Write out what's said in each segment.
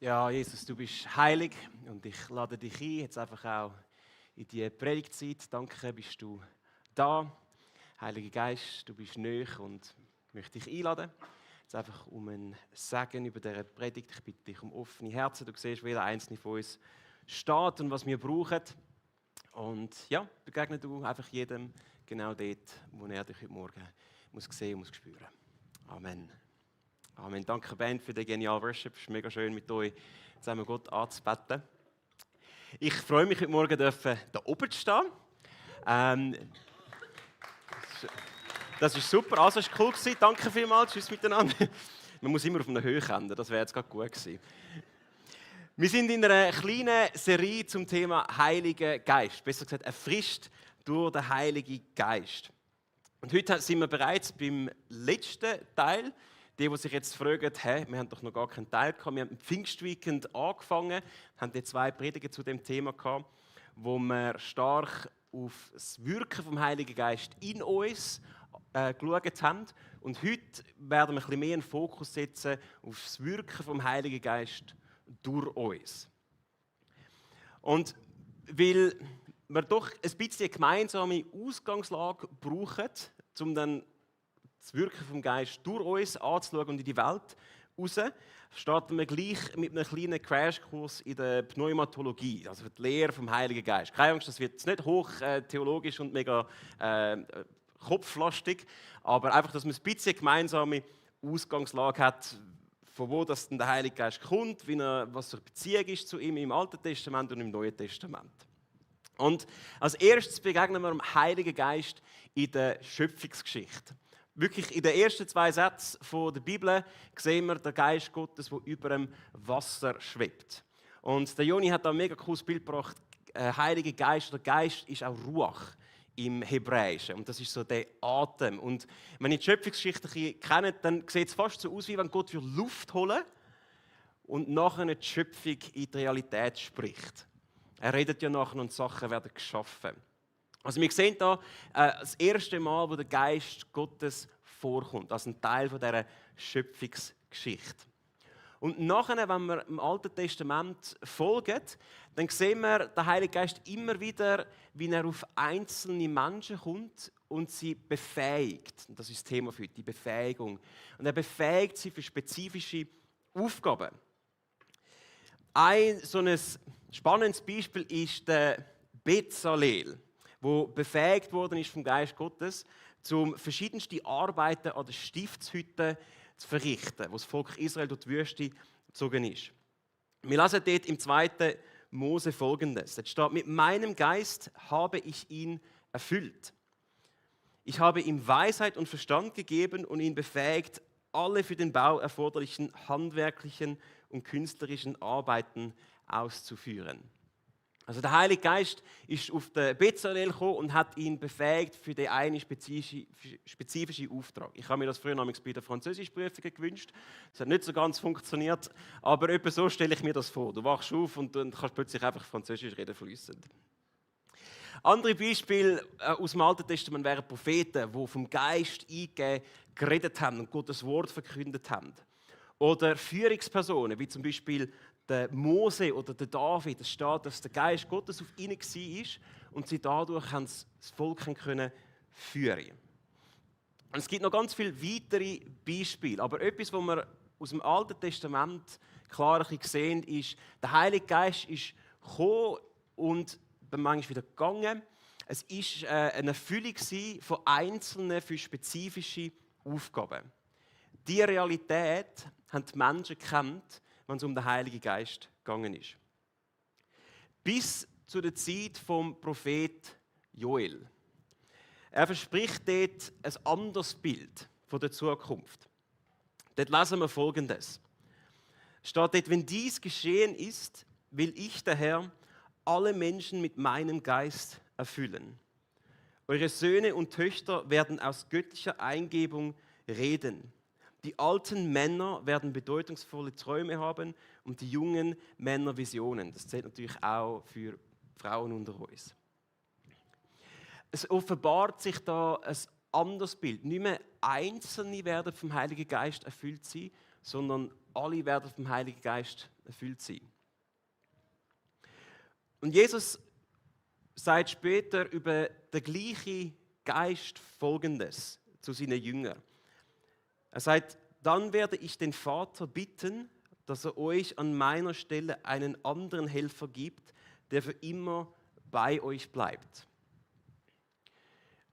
Ja, Jesus, du bist heilig und ich lade dich ein, jetzt einfach auch in die Predigtzeit. Danke, bist du da. Heiliger Geist, du bist nahe und möchte dich einladen. Jetzt einfach um ein Segen über diese Predigt. Ich bitte dich um offene Herzen. Du siehst, wie jeder einzelne von uns steht und was wir brauchen. Und ja, begegne du einfach jedem genau dort, wo er dich heute Morgen muss sehen und muss spüren. Amen. Amen. Danke, Band, für den genialen Worship. Es ist mega schön, mit euch zusammen Gott anzubeten. Ich freue mich, heute Morgen da oben zu stehen. Das ist super. Also, es war cool. Danke vielmals. Tschüss miteinander. Man muss immer auf einer Höhe enden. Das wäre jetzt gerade gut gewesen. Wir sind in einer kleinen Serie zum Thema Heiliger Geist. Besser gesagt, erfrischt durch den Heiligen Geist. Und heute sind wir bereits beim letzten Teil. Die sich jetzt fragen, wir haben doch noch gar keinen Teil gehabt. Wir haben im Pfingstweekend angefangen, haben die 2 Predigen zu dem Thema gehabt, wo wir stark auf das Wirken vom Heiligen Geist in uns geschaut haben. Und heute werden wir ein bisschen mehr einen Fokus setzen auf das Wirken vom Heiligen Geist durch uns. Und weil wir doch ein bisschen eine gemeinsame Ausgangslage brauchen, um dann das Wirken vom Geist durch uns anzuschauen und in die Welt raus, starten wir gleich mit einem kleinen Crashkurs in der Pneumatologie, also die Lehre vom Heiligen Geist. Keine Angst, das wird jetzt nicht hoch theologisch und mega kopflastig, aber einfach, dass man ein bisschen gemeinsame Ausgangslage hat, von wo das denn der Heilige Geist kommt, was die Beziehung ist zu ihm im Alten Testament und im Neuen Testament. Und als erstes begegnen wir dem Heiligen Geist in der Schöpfungsgeschichte. Wirklich in den ersten 2 Sätzen der Bibel sehen wir den Geist Gottes, der über dem Wasser schwebt. Und der Joni hat da ein mega cooles Bild gebracht. Heiliger Geist, der Geist ist auch Ruach im Hebräischen. Und das ist so der Atem. Und wenn ihr die Schöpfungsgeschichte kennt, dann sieht es fast so aus, wie wenn Gott Luft holen und nachher die Schöpfung in die Realität spricht. Er redet ja nachher und Sachen werden geschaffen. Also wir sehen hier das erste Mal, wo der Geist Gottes vorkommt, als ein Teil von dieser Schöpfungsgeschichte. Und nachher, wenn wir im Alten Testament folgen, dann sehen wir den Heiligen Geist immer wieder, wie er auf einzelne Menschen kommt und sie befähigt. Und das ist das Thema für heute, die Befähigung. Und er befähigt sie für spezifische Aufgaben. Ein so ein spannendes Beispiel ist der Bezalel, wo befähigt worden ist vom Geist Gottes, um verschiedenste Arbeiten an der Stiftshütte zu verrichten, wo das Volk Israel durch die Wüste gezogen ist. Wir lesen dort im 2. Mose Folgendes. Dort steht: Mit meinem Geist habe ich ihn erfüllt. Ich habe ihm Weisheit und Verstand gegeben und ihn befähigt, alle für den Bau erforderlichen handwerklichen und künstlerischen Arbeiten auszuführen. Also der Heilige Geist ist auf den Bezalel gekommen und hat ihn befähigt für den einen spezifischen Auftrag. Ich habe mir das früher bei den Französischprüfungen gewünscht. Das hat nicht so ganz funktioniert, aber etwa so stelle ich mir das vor. Du wachst auf und dann kannst plötzlich einfach Französisch reden fließend. Andere Beispiele aus dem Alten Testament wären Propheten, die vom Geist eingegeben geredet haben und Gottes Wort verkündet haben. Oder Führungspersonen, wie zum Beispiel der Mose oder der David. Es steht, dass der Geist Gottes auf ihnen war und sie dadurch das Volk führen. Und es gibt noch ganz viele weitere Beispiele, aber etwas, was wir aus dem Alten Testament klar sehen, ist, der Heilige Geist ist gekommen und dann manchmal wieder gegangen. Es war eine Erfüllung von Einzelnen für spezifische Aufgaben. Diese Realität haben die Menschen gekannt, wenn es um den Heiligen Geist gegangen ist. Bis zu der Zeit vom Prophet Joel. Er verspricht dort ein anderes Bild von der Zukunft. Dort lesen wir Folgendes. Es steht dort: Wenn dies geschehen ist, will ich, der Herr, alle Menschen mit meinem Geist erfüllen. Eure Söhne und Töchter werden aus göttlicher Eingebung reden. Die alten Männer werden bedeutungsvolle Träume haben und die jungen Männer Visionen. Das zählt natürlich auch für Frauen unter uns. Es offenbart sich da ein anderes Bild. Nicht mehr Einzelne werden vom Heiligen Geist erfüllt sein, sondern alle werden vom Heiligen Geist erfüllt sein. Und Jesus sagt später über den gleichen Geist Folgendes zu seinen Jüngern. Er sagt, dann werde ich den Vater bitten, dass er euch an meiner Stelle einen anderen Helfer gibt, der für immer bei euch bleibt.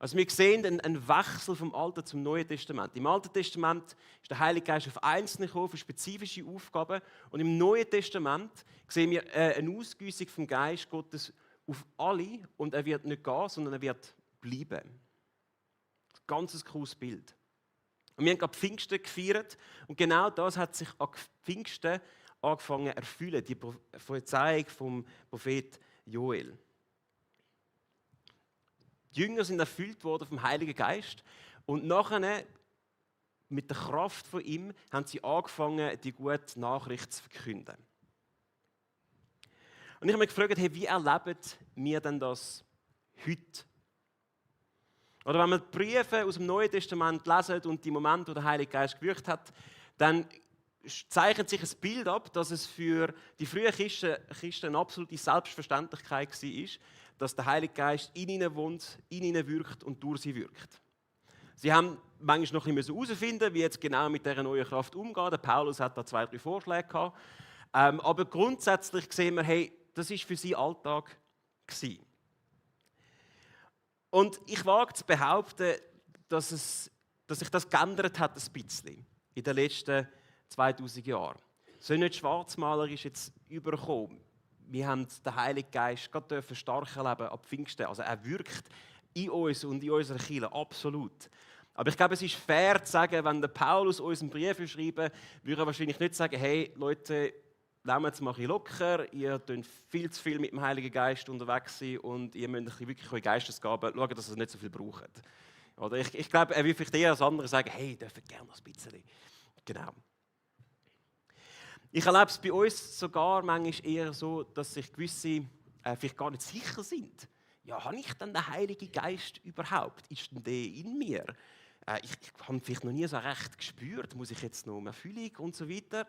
Also wir sehen einen Wechsel vom Alten zum Neuen Testament. Im Alten Testament ist der Heilige Geist auf Einzelne gekommen, für spezifische Aufgaben. Und im Neuen Testament sehen wir eine Ausgüssung vom Geist Gottes auf alle. Und er wird nicht gehen, sondern er wird bleiben. Ein ganz cooles Bild. Und wir haben gerade Pfingsten gefeiert. Und genau das hat sich an Pfingsten angefangen zu erfüllen. Die Prophezeiung vom Prophet Joel. Die Jünger sind erfüllt worden vom Heiligen Geist und nachher, mit der Kraft von ihm, haben sie angefangen, die gute Nachricht zu verkünden. Und ich habe mich gefragt, hey, wie erleben wir denn das heute? Oder wenn wir die Briefe aus dem Neuen Testament lesen und die Momente, wo der Heilige Geist gewirkt hat, dann zeichnet sich ein Bild ab, dass es für die frühen Christen eine absolute Selbstverständlichkeit war, dass der Heilige Geist in ihnen wohnt, in ihnen wirkt und durch sie wirkt. Sie haben manchmal noch ein bisschen herausfinden, wie jetzt genau mit dieser neuen Kraft umgehen. Der Paulus hat da 2, 3 Vorschläge gehabt. Aber grundsätzlich sehen wir, hey, das war für sie Alltag gewesen. Und ich wage zu behaupten, dass sich das geändert hat ein bisschen in den letzten 2000 Jahren. Es soll nicht schwarzmalerisch jetzt überkommen. Wir haben den Heiligen Geist gerade stark erleben ab Pfingsten. Also er wirkt in uns und in unserer Kirche, absolut. Aber ich glaube, es ist fair zu sagen, wenn der Paulus uns einen Brief schreibt, würde er wahrscheinlich nicht sagen, hey Leute, nehmt es mal ein bisschen locker, ihr seid viel zu viel mit dem Heiligen Geist unterwegs sein und ihr müsst wirklich eure Geistesgaben schauen, dass ihr nicht so viel braucht. Oder ich glaube, er würde vielleicht eher als andere sagen, hey, ihr dürft gerne noch ein bisschen. Genau. Ich erlebe es bei uns sogar manchmal eher so, dass sich gewisse vielleicht gar nicht sicher sind. Ja, habe ich denn den Heiligen Geist überhaupt? Ist denn der in mir? Ich habe ihn vielleicht noch nie so recht gespürt. Muss ich jetzt noch eine Erfüllung und so weiter?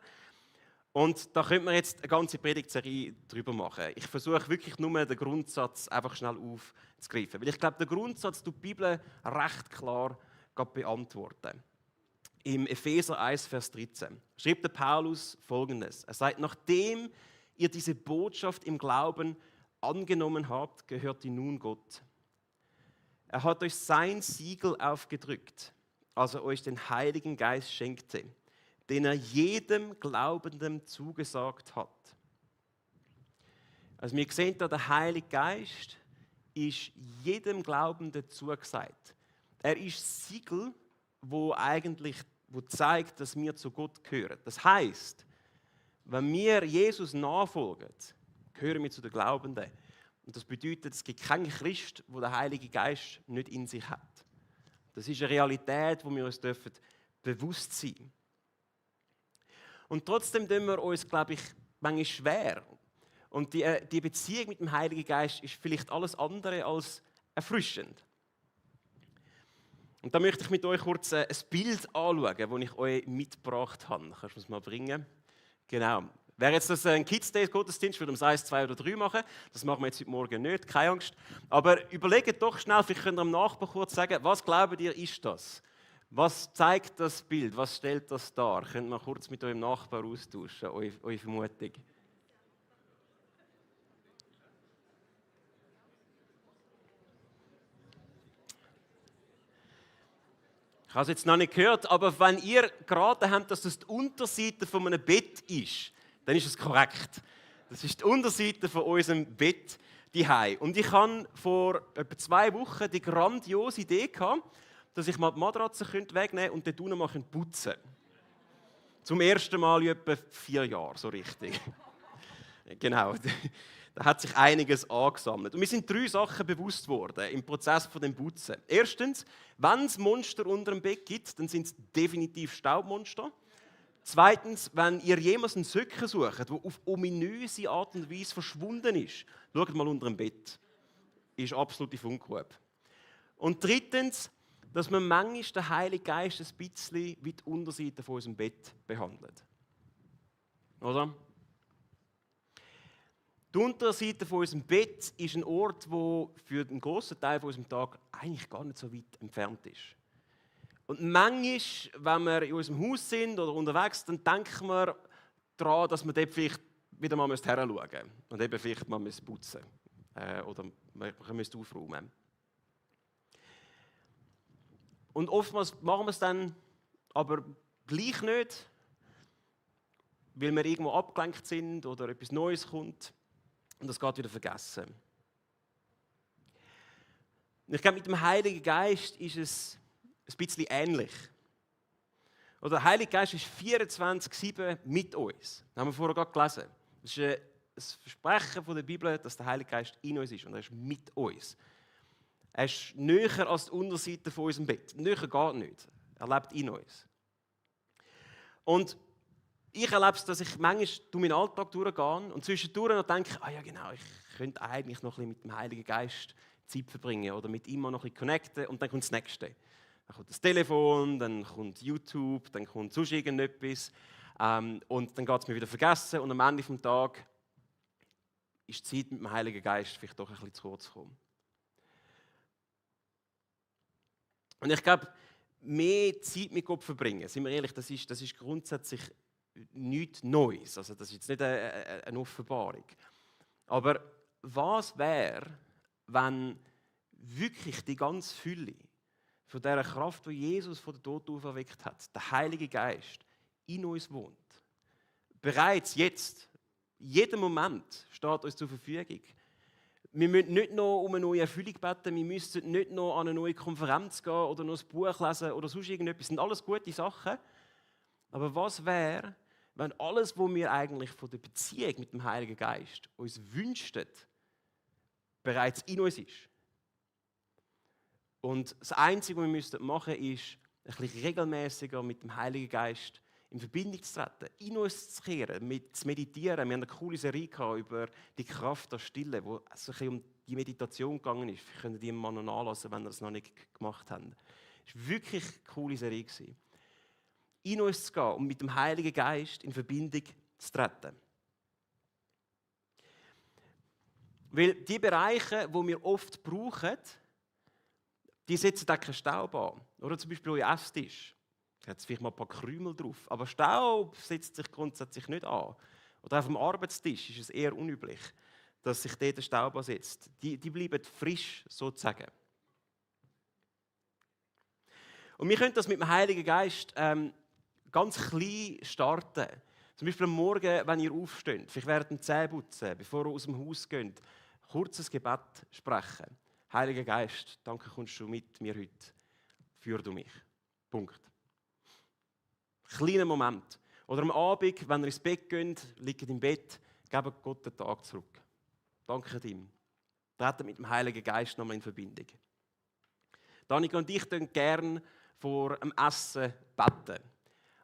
Und da könnte man jetzt eine ganze Predigtserie drüber machen. Ich versuche wirklich nur den Grundsatz einfach schnell aufzugreifen. Weil ich glaube, der Grundsatz tut die Bibel recht klar beantworten. Im Epheser 1, Vers 13 schreibt der Paulus Folgendes. Er sagt, nachdem ihr diese Botschaft im Glauben angenommen habt, gehört ihr nun Gott. Er hat euch sein Siegel aufgedrückt, als er euch den Heiligen Geist schenkte, den er jedem Glaubenden zugesagt hat. Also wir sehen da, der Heilige Geist ist jedem Glaubenden zugesagt. Er ist Siegel, wo zeigt, dass wir zu Gott gehören. Das heißt, wenn wir Jesus nachfolgen, gehören wir zu den Glaubenden. Und das bedeutet, es gibt keinen Christ, der den Heiligen Geist nicht in sich hat. Das ist eine Realität, wo wir uns bewusst sein dürfen. Und trotzdem tun wir uns, glaube ich, manchmal schwer. Und die Beziehung mit dem Heiligen Geist ist vielleicht alles andere als erfrischend. Und da möchte ich mit euch kurz ein Bild anschauen, das ich euch mitgebracht habe. Kannst du es mal bringen? Genau. Wäre jetzt das ein Kids Day Gottesdienst, würde um 1, 2 oder 3 machen. Das machen wir jetzt heute Morgen nicht, keine Angst. Aber überlegt doch schnell, vielleicht könnt ihr dem Nachbarn kurz sagen, was glaubt ihr, ist das? Was zeigt das Bild? Was stellt das dar? Könnt ihr mal kurz mit eurem Nachbarn austauschen, eure Vermutung? Ich habe es jetzt noch nicht gehört, aber wenn ihr geraten habt, dass das die Unterseite von einem Bett ist, dann ist es korrekt. Das ist die Unterseite von unserem Bett daheim. Und ich hatte vor etwa 2 Wochen die grandiose Idee gehabt, dass ich mal die Matratze wegnehmen könnte und dort unten mal putzen könnte. Zum ersten Mal in etwa 4 Jahren, so richtig. Genau. Da hat sich einiges angesammelt. Und mir sind 3 Sachen bewusst worden im Prozess von dem Putzen. Erstens, wenn es Monster unter dem Bett gibt, dann sind es definitiv Staubmonster. Zweitens, wenn ihr jemals einen Söcken sucht, der auf ominöse Art und Weise verschwunden ist, schaut mal unter dem Bett. Ist absolute Funkhub. Und drittens, dass man manchmal den Heiligen Geist ein bisschen wie die Unterseite von unserem Bett behandelt. oder? Die Unterseite von unserem Bett ist ein Ort, der für einen grossen Teil von unserem Tag eigentlich gar nicht so weit entfernt ist. Und manchmal, wenn wir in unserem Haus sind oder unterwegs, dann denken wir daran, dass wir dort vielleicht wieder mal hinschauen müssen und eben vielleicht mal putzen oder wir müssen aufräumen. Und oftmals machen wir es dann aber gleich nicht, weil wir irgendwo abgelenkt sind oder etwas Neues kommt und das geht wieder vergessen. Und ich glaube, mit dem Heiligen Geist ist es ein bisschen ähnlich. Oder der Heilige Geist ist 24/7 mit uns. Das haben wir vorher gerade gelesen. Das ist ein Versprechen von der Bibel, dass der Heilige Geist in uns ist und er ist mit uns. Er ist näher als die Unterseite von unserem Bett. Näher geht nicht. Er lebt in uns. Und ich erlebe es, dass ich manchmal durch meinen Alltag durchgehe und zwischendurch noch denke, ja genau, ich könnte eigentlich noch ein bisschen mit dem Heiligen Geist Zeit verbringen oder mit ihm noch ein bisschen connecten und dann kommt das Nächste. Dann kommt das Telefon, dann kommt YouTube, dann kommt sonst irgendetwas und dann geht es mir wieder vergessen und am Ende des Tages ist die Zeit mit dem Heiligen Geist vielleicht doch ein bisschen zu kurz gekommen. Und ich glaube, mehr Zeit mit Gott verbringen, sind wir ehrlich, das ist grundsätzlich nichts Neues. Also das ist jetzt nicht eine Offenbarung. Aber was wäre, wenn wirklich die ganze Fülle von dieser Kraft, die Jesus von der Toten auferweckt hat, der Heilige Geist, in uns wohnt? Bereits jetzt, jeden Moment steht uns zur Verfügung. Wir müssen nicht noch um eine neue Erfüllung beten, wir müssen nicht noch an eine neue Konferenz gehen oder noch ein Buch lesen oder sonst irgendetwas. Das sind alles gute Sachen. Aber was wäre, wenn alles, was wir eigentlich von der Beziehung mit dem Heiligen Geist uns wünschen, bereits in uns ist? Und das Einzige, was wir machen müssten, ist, ein bisschen regelmäßiger mit dem Heiligen Geist in Verbindung zu treten, in uns zu kehren, zu meditieren. Wir haben eine coole Serie über die Kraft der Stille, wo es ein bisschen um die Meditation gegangen ist. Wir können die mal noch nachlesen, wenn ihr das noch nicht gemacht habt. Es war wirklich eine coole Serie. In uns zu gehen und mit dem Heiligen Geist in Verbindung zu treten. Weil die Bereiche, die wir oft brauchen, die setzen auch keinen Staub an. Oder zum Beispiel euer Esstisch. Da hat es vielleicht mal ein paar Krümel drauf. Aber Staub setzt sich grundsätzlich nicht an. Oder auf dem Arbeitstisch ist es eher unüblich, dass sich dort der Staub ansetzt. Die bleiben frisch, sozusagen. Und wir können das mit dem Heiligen Geist ganz klein starten. Zum Beispiel am Morgen, wenn ihr aufsteht, vielleicht während dem Zähneputzen, bevor ihr aus dem Haus geht, kurzes Gebet sprechen. Heiliger Geist, danke, kommst du mit mir heute. Führ du mich. Punkt. Kleiner Moment. Oder am Abend, wenn ihr ins Bett geht, liegt im Bett, gebt Gott den Tag zurück. Danke ihm. Treten mit dem Heiligen Geist nochmal in Verbindung. Danica und ich tun gerne vor dem Essen beten.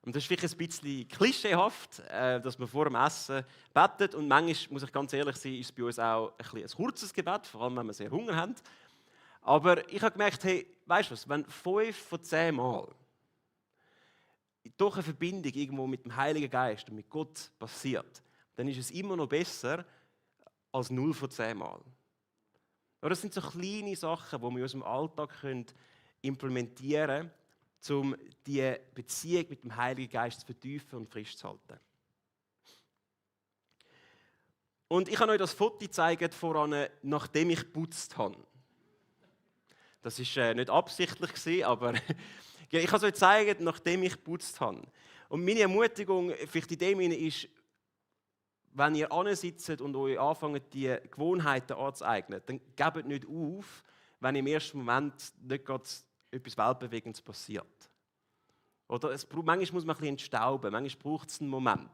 Und das ist vielleicht ein bisschen klischeehaft, dass man vor dem Essen betet. Und manchmal, muss ich ganz ehrlich sein, ist es bei uns auch ein kurzes Gebet, vor allem wenn wir sehr Hunger haben. Aber ich habe gemerkt, hey, weißt du was, wenn 5 von 10 Mal doch eine Verbindung irgendwo mit dem Heiligen Geist und mit Gott passiert, dann ist es immer noch besser als 0 von 10 Mal. Aber das sind so kleine Sachen, die wir in unserem Alltag implementieren können, um die Beziehung mit dem Heiligen Geist zu vertiefen und frisch zu halten. Und ich habe euch das Foto gezeigt, voran, nachdem ich geputzt habe. Das war nicht absichtlich, aber ich habe es euch gezeigt, nachdem ich geputzt habe. Und meine Ermutigung vielleicht in dem ist, wenn ihr ansitzt und euch anfangt, die Gewohnheiten anzueignen, dann gebt nicht auf, wenn im ersten Moment nicht gerade etwas Weltbewegendes passiert. Oder manchmal muss man ein bisschen entstauben, manchmal braucht es einen Moment,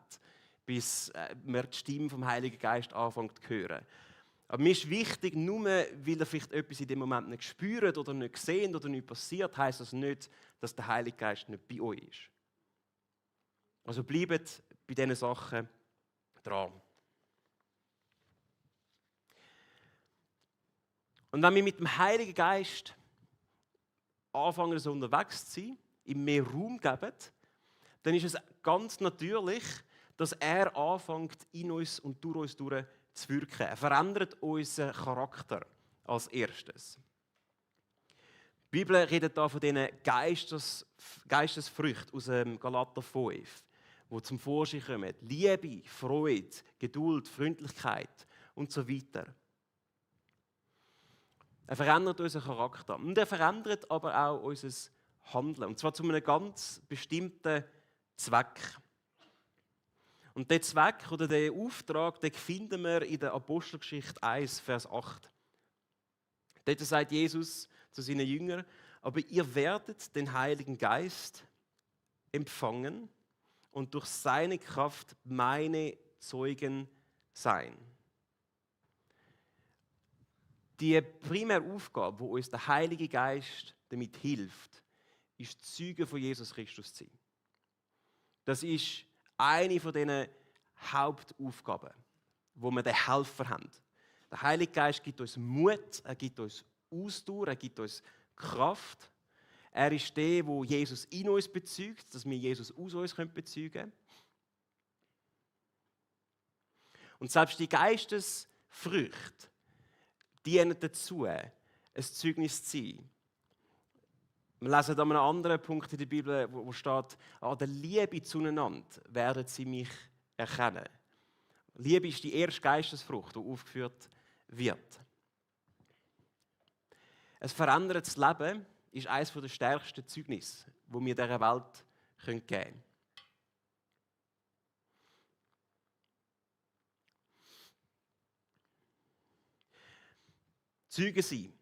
bis man die Stimme vom Heiligen Geist anfängt zu hören. Aber mir ist wichtig, nur weil ihr vielleicht etwas in dem Moment nicht spürt oder nicht seht oder nicht passiert, heisst das nicht, dass der Heilige Geist nicht bei euch ist. Also bleibt bei diesen Sachen dran. Und wenn wir mit dem Heiligen Geist anfangen, so unterwegs zu sein, ihm mehr Raum geben, dann ist es ganz natürlich, dass er anfängt, in uns und durch uns durch zu wirken. Er verändert unseren Charakter als erstes. Die Bibel redet da von diesen Geistesfrüchten aus dem Galater 5, die zum Vorschein kommen. Liebe, Freude, Geduld, Freundlichkeit und so weiter. Er verändert unseren Charakter. Und er verändert aber auch unser Handeln. Und zwar zu einem ganz bestimmten Zweck. Und der Zweck oder der Auftrag, den finden wir in der Apostelgeschichte 1, Vers 8. Dort sagt Jesus zu seinen Jüngern: Aber ihr werdet den Heiligen Geist empfangen und durch seine Kraft meine Zeugen sein. Die primäre Aufgabe, die uns der Heilige Geist damit hilft, ist, Zeugen von Jesus Christus zu sein. Das ist eine von diesen Hauptaufgaben, wo wir den Helfer haben. Der Heilige Geist gibt uns Mut, er gibt uns Ausdauer, er gibt uns Kraft. Er ist der, der Jesus in uns bezeugt, dass wir Jesus aus uns bezeugen können. Und selbst die Geistesfrüchte dienen dazu, ein Zeugnis zu sein. Wir lesen an einem anderen Punkt in der Bibel, wo steht: An der Liebe zueinander werden sie mich erkennen. Liebe ist die erste Geistesfrucht, die aufgeführt wird. Ein verändertes Leben ist eines der stärksten Zeugnisse, die wir dieser Welt geben können. Zeugen sein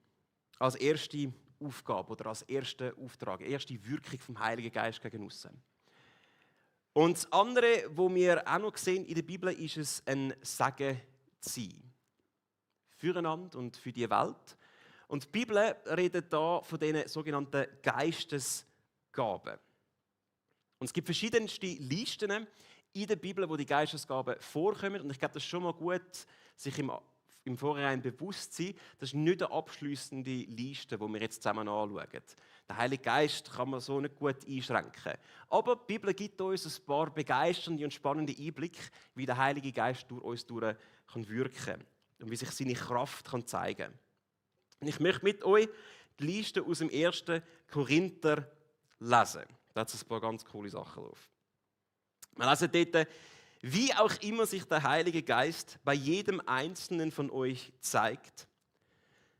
als erste Aufgabe oder als erster Auftrag, erste Wirkung vom Heiligen Geist gegen aussen. Und das andere, was wir auch noch sehen in der Bibel, ist es ein Segen zu sein. Füreinander und für die Welt. Und die Bibel redet da von diesen sogenannten Geistesgaben. Und es gibt verschiedenste Listen in der Bibel, wo die Geistesgaben vorkommen. Und ich glaube, das ist schon mal gut, sich im Vorhinein bewusst zu sein, das ist nicht eine abschliessende Liste, die wir jetzt zusammen anschauen. Der Heilige Geist kann man so nicht gut einschränken. Aber die Bibel gibt uns ein paar begeisternde und spannende Einblicke, wie der Heilige Geist durch uns durch kann wirken und wie sich seine Kraft kann zeigen kann. Und ich möchte mit euch die Liste aus dem 1. Korinther lesen. Da hat es ein paar ganz coole Sachen drauf. Wir lesen dort: Wie auch immer sich der Heilige Geist bei jedem Einzelnen von euch zeigt,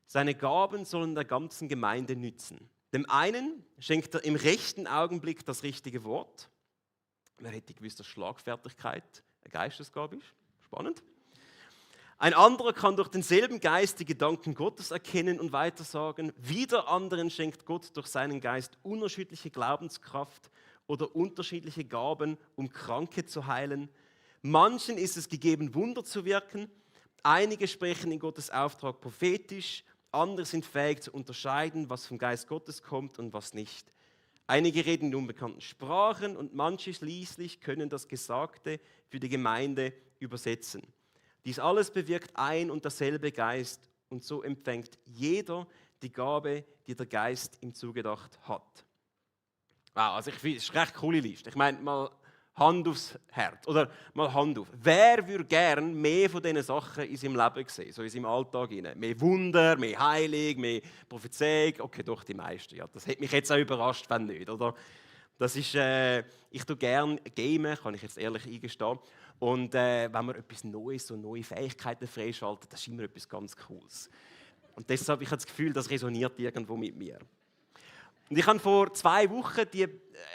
seine Gaben sollen der ganzen Gemeinde nützen. Dem einen schenkt er im rechten Augenblick das richtige Wort. Wer hätte gewusst, dass Schlagfertigkeit eine Geistesgabe ist? Spannend. Ein anderer kann durch denselben Geist die Gedanken Gottes erkennen und weitersagen. Wieder anderen schenkt Gott durch seinen Geist unerschütterliche Glaubenskraft oder unterschiedliche Gaben, um Kranke zu heilen. Manchen ist es gegeben, Wunder zu wirken. Einige sprechen in Gottes Auftrag prophetisch. Andere sind fähig zu unterscheiden, was vom Geist Gottes kommt und was nicht. Einige reden in unbekannten Sprachen und manche schließlich können das Gesagte für die Gemeinde übersetzen. Dies alles bewirkt ein und derselbe Geist und so empfängt jeder die Gabe, die der Geist ihm zugedacht hat. Wow, also ich finde, es ist eine recht coole Liste. Ich meine, mal Hand aufs Herz oder mal Hand auf. Wer würde gern mehr von diesen Sachen in seinem Leben sehen, so in seinem Alltag? Mehr Wunder, mehr Heilung, mehr Prophezeiung? Okay, doch die meisten. Ja. Das hätte mich jetzt auch überrascht, wenn nicht. Oder? Das ist, ich tue gerne gamen, kann ich jetzt ehrlich eingestehen. Und wenn man etwas Neues, so neue Fähigkeiten freischaltet, das ist immer etwas ganz Cooles. Und deshalb, ich habe das Gefühl, das resoniert irgendwo mit mir. Und ich habe vor 2 Wochen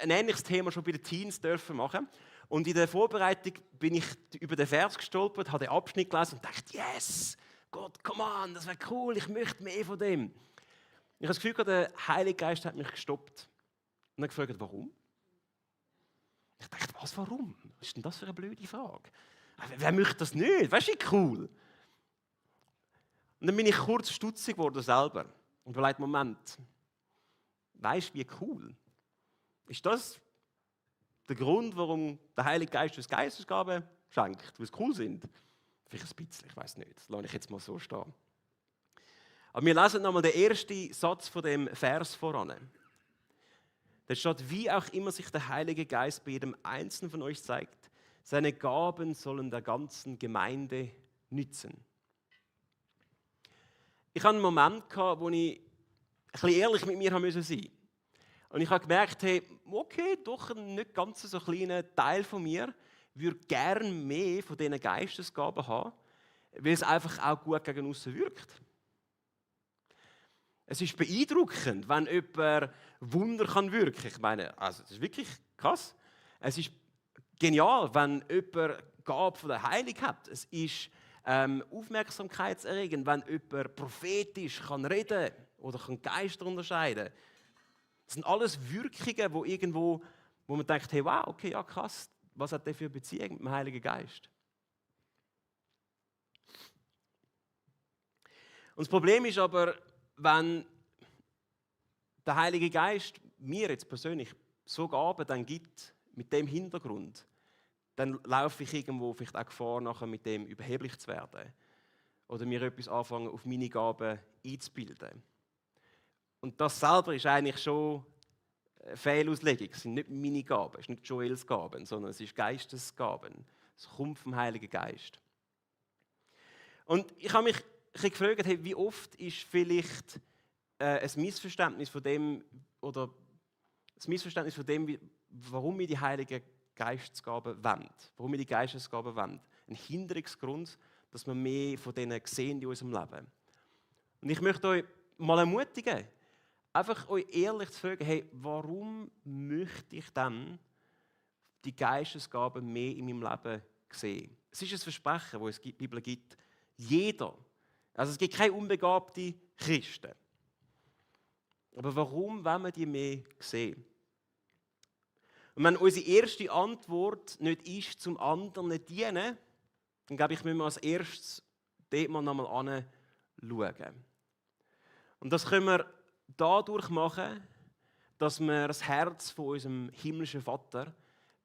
ein ähnliches Thema schon bei den Teens dürfen machen. Und in der Vorbereitung bin ich über den Vers gestolpert, habe den Abschnitt gelesen und dachte, yes, Gott, come on, das wäre cool, ich möchte mehr von dem. Ich habe das Gefühl, der Heilige Geist hat mich gestoppt. Und dann gefragt, warum? Ich dachte, was, warum? Was ist denn das für eine blöde Frage? Wer möchte das nicht? Weißt du, wie cool? Und dann bin ich kurz stutzig geworden selber. Und überlegt, Moment, weißt du, wie cool? Ist das der Grund, warum der Heilige Geist uns Geistesgaben schenkt? Weil sie cool sind? Vielleicht ein bisschen, ich weiß nicht. Das lasse ich jetzt mal so stehen. Aber wir lesen nochmal den ersten Satz von dem Vers voran. Da steht, wie auch immer sich der Heilige Geist bei jedem Einzelnen von euch zeigt, Seine Gaben sollen der ganzen Gemeinde nützen. Ich hatte einen Moment, wo ich ein bisschen ehrlich mit mir sein musste. Und ich habe gemerkt, hey, okay, doch ein nicht ganz so kleiner Teil von mir würde gerne mehr von diesen Geistesgaben haben, weil es einfach auch gut gegen aussen wirkt. Es ist beeindruckend, wenn jemand Wunder wirken kann. Ich meine, also das ist wirklich krass. Es ist genial, wenn jemand Gabe von der Heilung hat. Es ist aufmerksamkeitserregend, wenn jemand prophetisch reden kann oder Geister unterscheiden kann. Das sind alles Wirkungen, wo man denkt, hey, wow, okay, ja krass, was hat der für eine Beziehung mit dem Heiligen Geist? Und das Problem ist aber, wenn der Heilige Geist mir jetzt persönlich so Gaben dann gibt, mit dem Hintergrund, dann laufe ich irgendwo vielleicht auch Gefahr, nachher mit dem überheblich zu werden. Oder mir etwas anfangen, auf meine Gaben einzubilden. Und das selber ist eigentlich schon eine Fehlauslegung. Es sind nicht meine Gaben, es sind nicht Joels Gaben, sondern es ist Geistesgaben. Es kommt vom Heiligen Geist. Und ich habe mich gefragt, hey, wie oft ist vielleicht ein Missverständnis von dem, oder das Missverständnis von dem, warum wir die Heiligen Geistesgaben wollen, warum wir die Geistesgaben wollen. Ein Hinderungsgrund, dass wir mehr von denen sehen in unserem Leben. Und ich möchte euch mal ermutigen, einfach euch ehrlich zu fragen, hey, warum möchte ich dann die Geistesgaben mehr in meinem Leben sehen? Es ist ein Versprechen, das es in der Bibel gibt. Jeder. Also es gibt keine unbegabten Christen. Aber warum wollen wir die mehr sehen? Und wenn unsere erste Antwort nicht ist, zum anderen dienen, dann glaube ich, müssen wir als erstes dort mal nochmal anschauen. Und das können wir dadurch machen, dass wir das Herz von unserem himmlischen Vater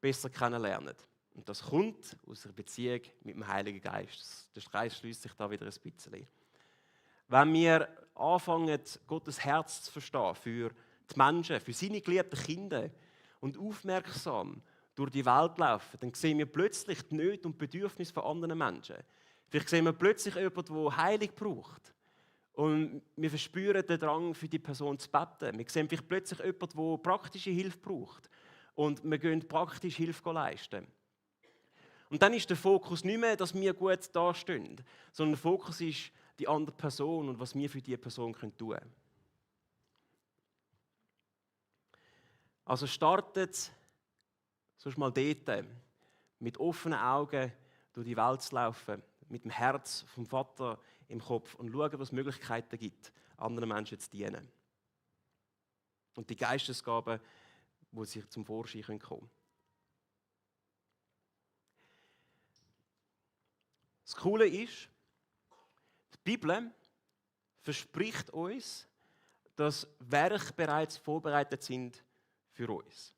besser kennenlernen. Und das kommt aus einer Beziehung mit dem Heiligen Geist. Der Kreis schließt sich da wieder ein bisschen. Wenn wir anfangen, Gottes Herz zu verstehen für die Menschen, für seine geliebten Kinder und aufmerksam durch die Welt laufen, dann sehen wir plötzlich die Nöte und Bedürfnisse von anderen Menschen. Vielleicht sehen wir plötzlich jemanden, der Heilung braucht. Und wir verspüren den Drang, für die Person zu beten. Wir sehen vielleicht plötzlich jemanden, der praktische Hilfe braucht. Und wir gehen praktisch Hilfe leisten. Und dann ist der Fokus nicht mehr, dass wir gut dastehen, sondern der Fokus ist die andere Person und was wir für diese Person tun können. Also startet sonst mal dort, mit offenen Augen durch die Welt zu laufen, mit dem Herz vom Vater im Kopf und schauen, was es Möglichkeiten gibt, anderen Menschen zu dienen. Und die Geistesgaben, die sich zum Vorschein kommen können. Das Coole ist, die Bibel verspricht uns, dass Werke bereits vorbereitet sind für uns.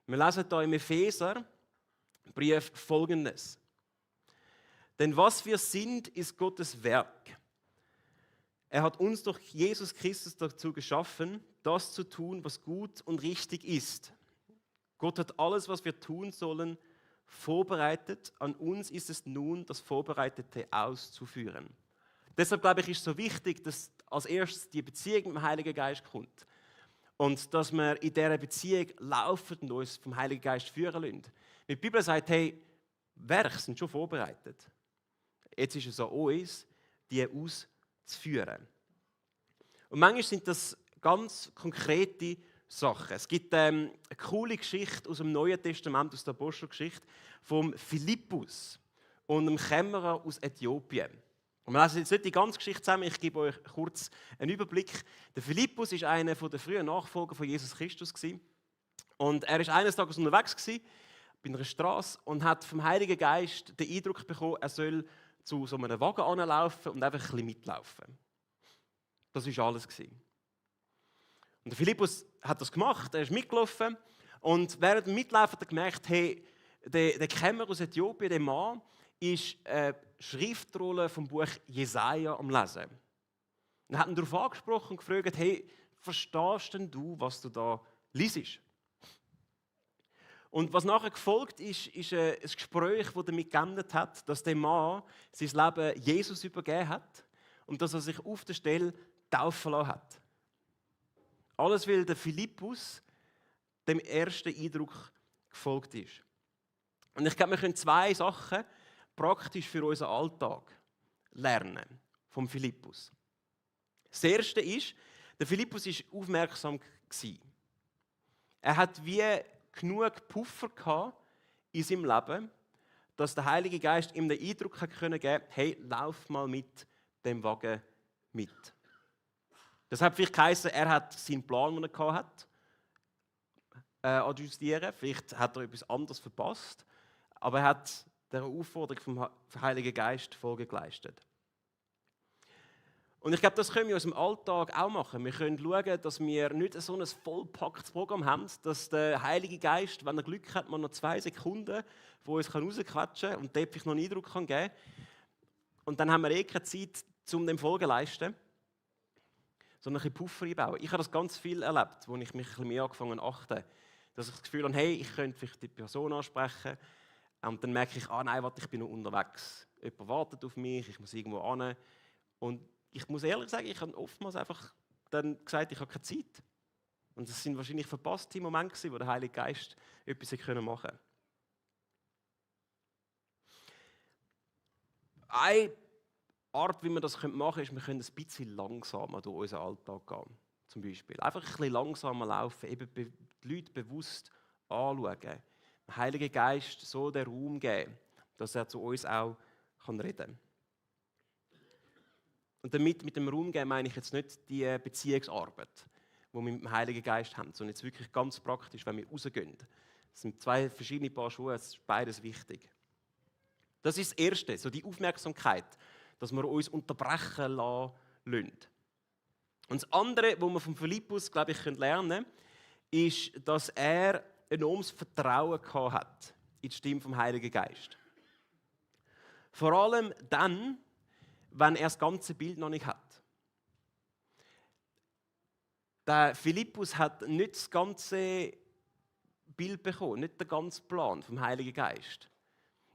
Wir lesen hier im Epheserbrief Folgendes. Denn was wir sind, ist Gottes Werk. Er hat uns durch Jesus Christus dazu geschaffen, das zu tun, was gut und richtig ist. Gott hat alles, was wir tun sollen, vorbereitet. An uns ist es nun, das Vorbereitete auszuführen. Deshalb glaube ich, ist es so wichtig, dass als erstes die Beziehung mit dem Heiligen Geist kommt. Und dass wir in dieser Beziehung laufen und uns vom Heiligen Geist führen lassen. Die Bibel sagt, hey, Werke sind schon vorbereitet. Jetzt ist es an uns, die auszuführen. Und manchmal sind das ganz konkrete Sachen. Es gibt eine coole Geschichte aus dem Neuen Testament, aus der Apostelgeschichte, vom Philippus und einem Kämmerer aus Äthiopien. Und wir lesen jetzt nicht die ganze Geschichte zusammen, ich gebe euch kurz einen Überblick. Der Philippus war einer der frühen Nachfolger von Jesus Christus. Und er war eines Tages unterwegs bei einer Straße und hat vom Heiligen Geist den Eindruck bekommen, er soll zu so einem Wagen anlaufen und einfach ein bisschen mitlaufen. Das war alles. Und der Philippus hat das gemacht, er ist mitgelaufen und während dem Mitlaufen hat er gemerkt, hey, der Kämmerer aus Äthiopien, der Mann, ist eine Schriftrolle vom Buch Jesaja am Lesen. Und er hat ihn darauf angesprochen und gefragt, hey, verstehst denn du, was du da liest? Und was nachher gefolgt ist, ist ein Gespräch, das damit geendet hat, dass der Mann sein Leben Jesus übergeben hat und dass er sich auf der Stelle taufen lassen hat. Alles, weil der Philippus dem ersten Eindruck gefolgt ist. Und ich glaube, wir können zwei Sachen praktisch für unseren Alltag lernen vom Philippus. Das erste ist, der Philippus war aufmerksam. Er hat wie genug Puffer gehabt in seinem Leben, dass der Heilige Geist ihm den Eindruck geben konnte, hey, lauf mal mit dem Wagen mit. Das hat vielleicht geheißen, er hat seinen Plan, den er hatte, adjustieren. Vielleicht hat er etwas anderes verpasst, aber er hat der Aufforderung vom Heiligen Geist Folge geleistet. Und ich glaube, das können wir in unserem Alltag auch machen. Wir können schauen, dass wir nicht so ein vollpacktes Programm haben, dass der Heilige Geist, wenn er Glück hat, mal noch 2 Sekunden, wo uns rausquatschen kann und dort vielleicht noch einen Eindruck geben kann. Und dann haben wir keine Zeit, um dem Folge zu leisten, sondern ein bisschen Puffer einbauen. Ich habe das ganz viel erlebt, wo ich mich ein bisschen mehr angefangen habe zu achten. Dass ich das Gefühl habe, hey, ich könnte vielleicht die Person ansprechen. Und dann merke ich, nein, warte, ich bin noch unterwegs. Jemand wartet auf mich, ich muss irgendwo hin. Und ich muss ehrlich sagen, ich habe oftmals einfach dann gesagt, ich habe keine Zeit. Und es sind wahrscheinlich verpasste Momente, wo der Heilige Geist etwas machen konnte. Eine Art, wie wir das machen können, ist, wir können ein bisschen langsamer durch unseren Alltag gehen. Zum Beispiel. Einfach ein bisschen langsamer laufen, eben die Leute bewusst anschauen. Dem Heiligen Geist so den Raum geben, dass er zu uns auch reden kann. Und damit mit dem Raum geben meine ich jetzt nicht die Beziehungsarbeit, die wir mit dem Heiligen Geist haben, sondern jetzt wirklich ganz praktisch, wenn wir rausgehen. Das sind 2 verschiedene Paar Schuhe, es ist beides wichtig. Das ist das Erste, so die Aufmerksamkeit, dass wir uns unterbrechen lassen. Und das andere, was wir von Philippus, glaube ich, lernen können, ist, dass er enormes Vertrauen hat in die Stimme vom Heiligen Geist. Vor allem dann, wenn er das ganze Bild noch nicht hat. Der Philippus hat nicht das ganze Bild bekommen, nicht den ganzen Plan vom Heiligen Geist.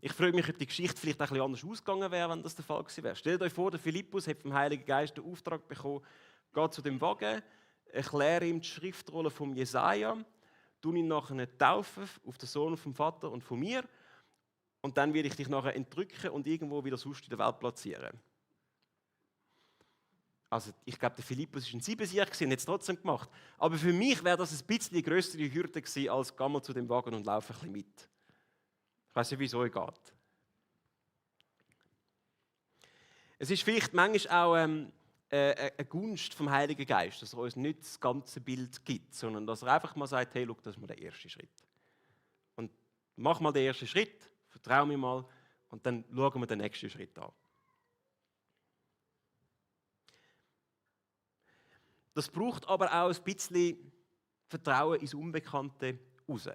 Ich frage mich, ob die Geschichte vielleicht ein bisschen anders ausgegangen wäre, wenn das der Fall gewesen wäre. Stellt euch vor, der Philippus hat vom Heiligen Geist den Auftrag bekommen, geht zu dem Wagen, erkläre ihm die Schriftrolle von Jesaja, tu ihn nachher taufen auf den Sohn vom Vater und von mir und dann werde ich dich nachher entrücken und irgendwo wieder sonst in der Welt platzieren. Also ich glaube, der Philippus war ein Siebensieg und hat es trotzdem gemacht. Aber für mich wäre das ein bisschen größere Hürde gewesen, als geh mal zu dem Wagen und laufe ein bisschen mit. Ich weiß nicht, wie es euch geht. Es ist vielleicht manchmal auch eine Gunst vom Heiligen Geist, dass er uns nicht das ganze Bild gibt, sondern dass er einfach mal sagt, hey, schau, das ist mal der erste Schritt. Und mach mal den ersten Schritt, vertrau mir mal und dann schauen wir den nächsten Schritt an. Das braucht aber auch ein bisschen Vertrauen ins Unbekannte raus.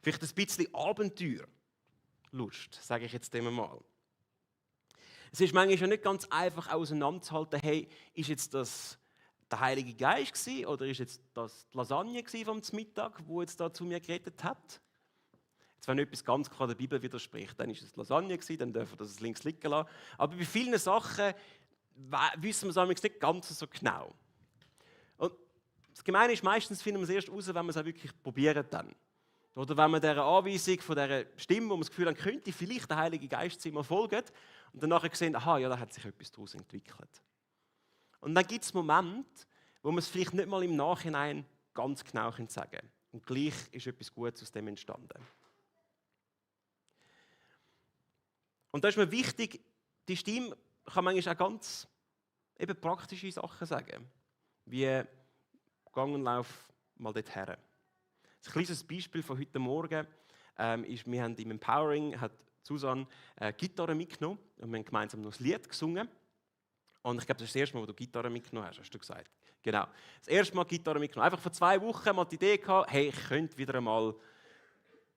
Vielleicht ein bisschen Abenteuerlust, sage ich jetzt dem mal. Es ist manchmal schon nicht ganz einfach auseinanderzuhalten, hey, ist jetzt das der Heilige Geist gewesen, oder ist jetzt das die Lasagne vom Mittag, wo jetzt da zu mir geredet hat? Jetzt, wenn etwas ganz klar der Bibel widerspricht, dann ist es die Lasagne gewesen, dann dürfen wir das links liegen lassen. Aber bei vielen Sachen wissen wir es nicht ganz so genau. Und das Gemeine ist, meistens finden wir es erst raus, wenn wir es auch wirklich probieren dann. Oder wenn wir dieser Anweisung von dieser Stimme, wo man das Gefühl haben, könnte vielleicht der Heilige Geist sein, mal folgen und dann nachher sehen, aha, ja, da hat sich etwas daraus entwickelt. Und dann gibt es Momente, wo man es vielleicht nicht mal im Nachhinein ganz genau sagen kann. Und gleich ist etwas Gutes aus dem entstanden. Und da ist mir wichtig, die Stimme kann manchmal auch ganz eben praktische Sachen sagen. Wie, gang und lauf mal dort her. Ein kleines Beispiel von heute Morgen ist, wir haben im Empowering, hat Susanne Gitarre mitgenommen und wir haben gemeinsam noch ein Lied gesungen. Und ich glaube, das ist das erste Mal, wo du Gitarre mitgenommen hast, hast du gesagt. Genau. Das erste Mal Gitarre mitgenommen. Einfach vor 2 Wochen mal die Idee gehabt, hey, ich könnte wieder einmal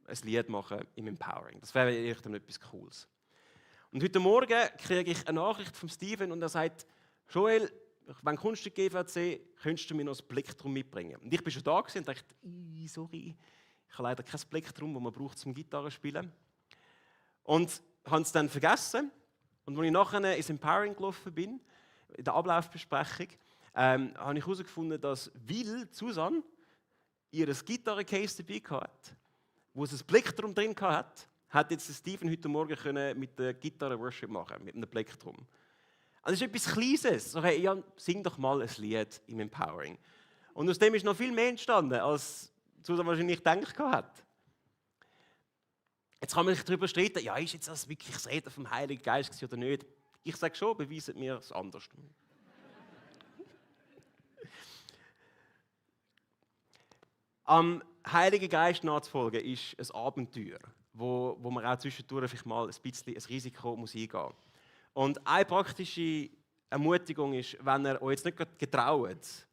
ein Lied machen im Empowering. Das wäre echt etwas Cooles. Und heute Morgen kriege ich eine Nachricht von Steven und er sagt, Joel, wenn kommst du in die GVC, könntest du mir noch das Plektrum mitbringen? Und ich bin schon da und dachte, sorry, Ich habe leider kein Plektrum, das man braucht zum Gitarrespielen. Und habe es dann vergessen. Und als ich nachher ins Empowering gelaufen bin, in der Ablaufbesprechung, habe ich herausgefunden, dass Susanne ihr Gitarrencase dabei hatte, wo es ein Plektrum drin hatte, hat jetzt Steven heute Morgen können mit der Gitarre Worship machen, mit einem Plektrum. Also das ist etwas Kleines. So, hey, ja, sing doch mal ein Lied im Empowering. Und aus dem ist noch viel mehr entstanden, als Susanne wahrscheinlich gedacht hat. Jetzt kann man sich darüber streiten, ja, ist jetzt das wirklich das Reden vom Heiligen Geist oder nicht? Ich sage schon, beweiset mir es anders. Am Heiligen Geist nachzufolgen ist ein Abenteuer, wo man auch zwischendurch vielleicht mal ein bisschen ein Risiko muss eingehen muss. Und eine praktische Ermutigung ist, wenn ihr euch jetzt nicht getraut,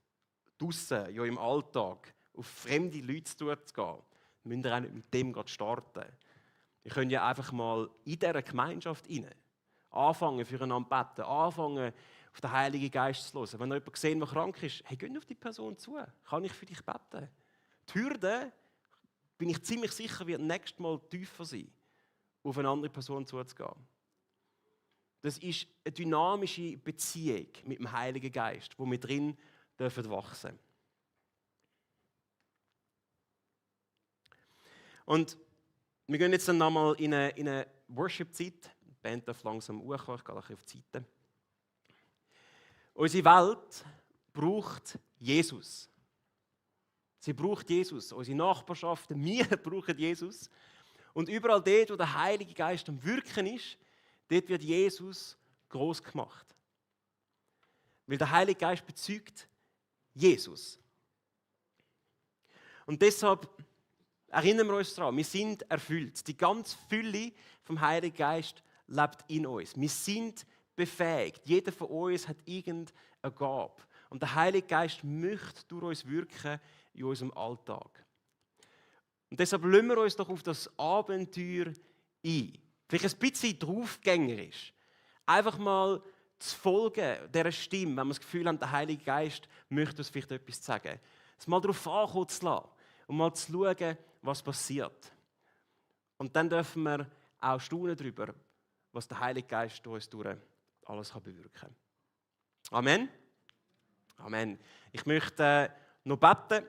draussen, ja im Alltag, auf fremde Leute zu gehen, müsst ihr auch nicht mit dem starten. Ihr könnt ja einfach mal in dieser Gemeinschaft rein anfangen, füreinander beten, anfangen, auf den Heiligen Geist zu hören. Wenn ihr jemanden seht, der krank ist, hey, geht auf die Person zu. Kann ich für dich beten? Die Hürde, bin ich ziemlich sicher, wird nächstes Mal tiefer sein, auf eine andere Person zuzugehen. Das ist eine dynamische Beziehung mit dem Heiligen Geist, wo wir drin wachsen dürfen. Und wir gehen jetzt dann nochmal in eine Worship-Zeit. Die Band darf langsam hochkommen, ich gehe ein bisschen auf die Seite. Unsere Welt braucht Jesus. Sie braucht Jesus. Unsere Nachbarschaften, wir brauchen Jesus. Und überall dort, wo der Heilige Geist am Wirken ist, dort wird Jesus groß gemacht. Weil der Heilige Geist bezeugt Jesus. Und deshalb erinnern wir uns daran, wir sind erfüllt. Die ganze Fülle vom Heiligen Geist lebt in uns. Wir sind befähigt. Jeder von uns hat irgendeine Gabe. Und der Heilige Geist möchte durch uns wirken in unserem Alltag. Und deshalb lassen wir uns doch auf das Abenteuer ein. Vielleicht ein bisschen draufgängerisch. Einfach mal zu folgen dieser Stimme, wenn wir das Gefühl haben, der Heilige Geist möchte uns vielleicht etwas sagen. Es mal darauf ankommen zu lassen und mal zu schauen, was passiert. Und dann dürfen wir auch staunen darüber, was der Heilige Geist durch uns durch alles bewirken kann. Amen. Amen. Ich möchte noch beten